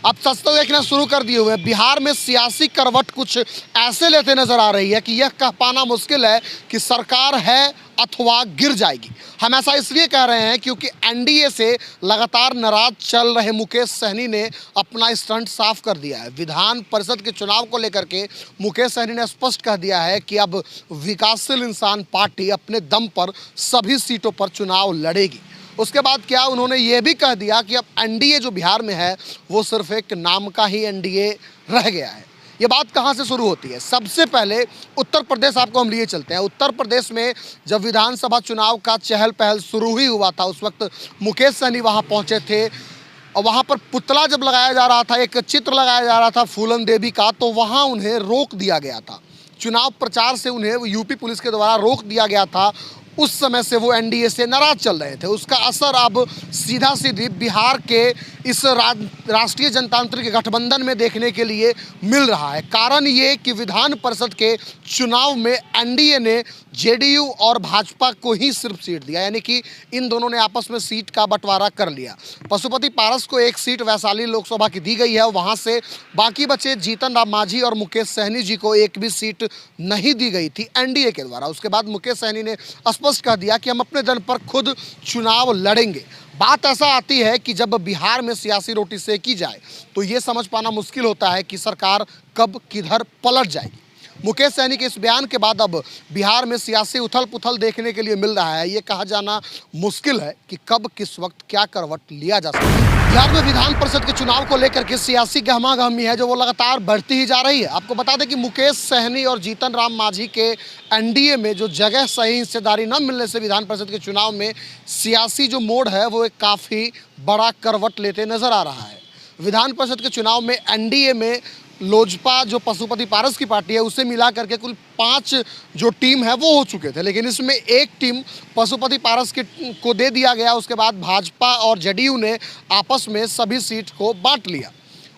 अब सच तो देखना शुरू कर दिए हुए हैं। बिहार में सियासी करवट कुछ ऐसे लेते नजर आ रही है कि यह कह पाना मुश्किल है कि सरकार है अथवा गिर जाएगी। हम ऐसा इसलिए कह रहे हैं क्योंकि एनडीए से लगातार नाराज चल रहे मुकेश सहनी ने अपना स्टंट साफ कर दिया है। विधान परिषद के चुनाव को लेकर के मुकेश सहनी ने स्पष्ट कह दिया है कि अब विकासशील इंसान पार्टी अपने दम पर सभी सीटों पर चुनाव लड़ेगी। उसके बाद क्या उन्होंने ये भी कह दिया कि अब एनडीए जो बिहार में है वो सिर्फ एक नाम का ही एनडीए रह गया है। ये बात कहाँ से शुरू होती है? सबसे पहले उत्तर प्रदेश आपको हम लिए चलते हैं। उत्तर प्रदेश में जब विधानसभा चुनाव का चहल पहल शुरू ही हुआ था, उस वक्त मुकेश सहनी वहाँ पहुँचे थे और वहाँ पर पुतला जब लगाया जा रहा था, एक चित्र लगाया जा रहा था फूलन देवी का, तो वहाँ उन्हें रोक दिया गया था। चुनाव प्रचार से उन्हें यूपी पुलिस के द्वारा रोक दिया गया था। उस समय से वो एनडीए से नाराज चल रहे थे। उसका असर अब सीधा सीधी बिहार के इस राष्ट्रीय जनतांत्रिक गठबंधन में देखने के लिए मिल रहा है। कारण ये कि विधान परिषद के चुनाव में एनडीए ने जेडीयू और भाजपा को ही सिर्फ सीट दिया, यानी कि इन दोनों ने आपस में सीट का बंटवारा कर लिया। पशुपति पारस को एक सीट वैशाली लोकसभा की दी गई है, वहाँ से बाकी बचे जीतन राम मांझी और मुकेश सहनी जी को एक भी सीट नहीं दी गई थी एनडीए के द्वारा। उसके बाद मुकेश सहनी ने स्पष्ट कह दिया कि हम अपने दम पर खुद चुनाव लड़ेंगे। बात ऐसा आती है कि जब बिहार में सियासी रोटी सेकी जाए तो ये समझ पाना मुश्किल होता है कि सरकार कब किधर पलट जाएगी। मुकेश सहनी के इस बयान के बाद अब बिहार में सियासी उथल पुथल देखने के लिए मिल रहा है। ये कहा जाना मुश्किल है कि कब किस वक्त क्या करवट लिया जा सकता है। बिहार में विधान परिषद के चुनाव को लेकर के सियासी गहमागहमी है जो वो लगातार बढ़ती ही जा रही है। आपको बता दें कि मुकेश सहनी और जीतन राम मांझी के एनडीए में जो जगह सही हिस्सेदारी न मिलने से विधान परिषद के चुनाव में सियासी जो मोड़ है वो एक काफ़ी बड़ा करवट लेते नजर आ रहा है। विधान परिषद के चुनाव में एनडीए में लोजपा जो पशुपति पारस की पार्टी है उसे मिला करके कुल 5 जो टीम है वो हो चुके थे, लेकिन इसमें एक टीम पशुपति पारस को दे दिया गया। उसके बाद भाजपा और जेडीयू ने आपस में सभी सीट को बांट लिया।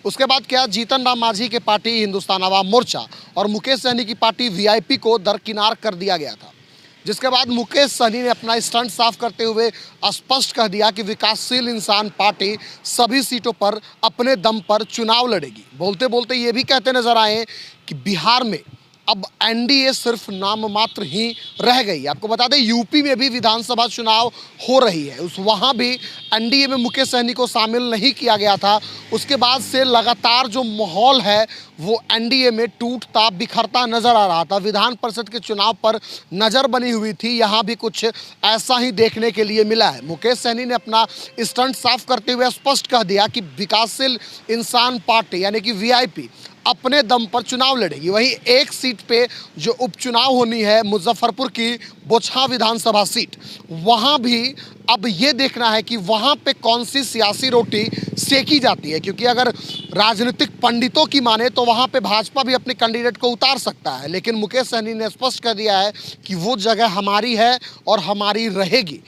उसके बाद क्या, जीतन राम मांझी की पार्टी हिंदुस्तान आवाम मोर्चा और मुकेश सहनी की पार्टी वीआईपी को दरकिनार कर दिया गया था। जिसके बाद मुकेश सहनी ने अपना स्टंट साफ करते हुए स्पष्ट कह दिया कि विकासशील इंसान पार्टी सभी सीटों पर अपने दम पर चुनाव लड़ेगी। बोलते बोलते ये भी कहते नजर आए कि बिहार में अब एनडीए सिर्फ नाम मात्र ही रह गई। आपको बता दें यूपी में भी विधानसभा चुनाव हो रही है, वहाँ भी एनडीए में मुकेश सहनी को शामिल नहीं किया गया था। उसके बाद से लगातार जो माहौल है वो एनडीए में टूटता बिखरता नजर आ रहा था। विधान परिषद के चुनाव पर नज़र बनी हुई थी, यहाँ भी कुछ ऐसा ही देखने के लिए मिला है। मुकेश सहनी ने अपना स्टंट साफ करते हुए स्पष्ट कह दिया कि विकासशील इंसान पार्टी यानी कि वीआईपी अपने दम पर चुनाव लड़ेगी। वहीं एक सीट पे जो उपचुनाव होनी है मुजफ्फरपुर की बोचहा विधानसभा सीट, वहाँ भी अब ये देखना है कि वहाँ पे कौन सी सियासी रोटी सेकी जाती है, क्योंकि अगर राजनीतिक पंडितों की माने तो वहाँ पे भाजपा भी अपने कैंडिडेट को उतार सकता है। लेकिन मुकेश सहनी ने स्पष्ट कर दिया है कि वो जगह हमारी है और हमारी रहेगी।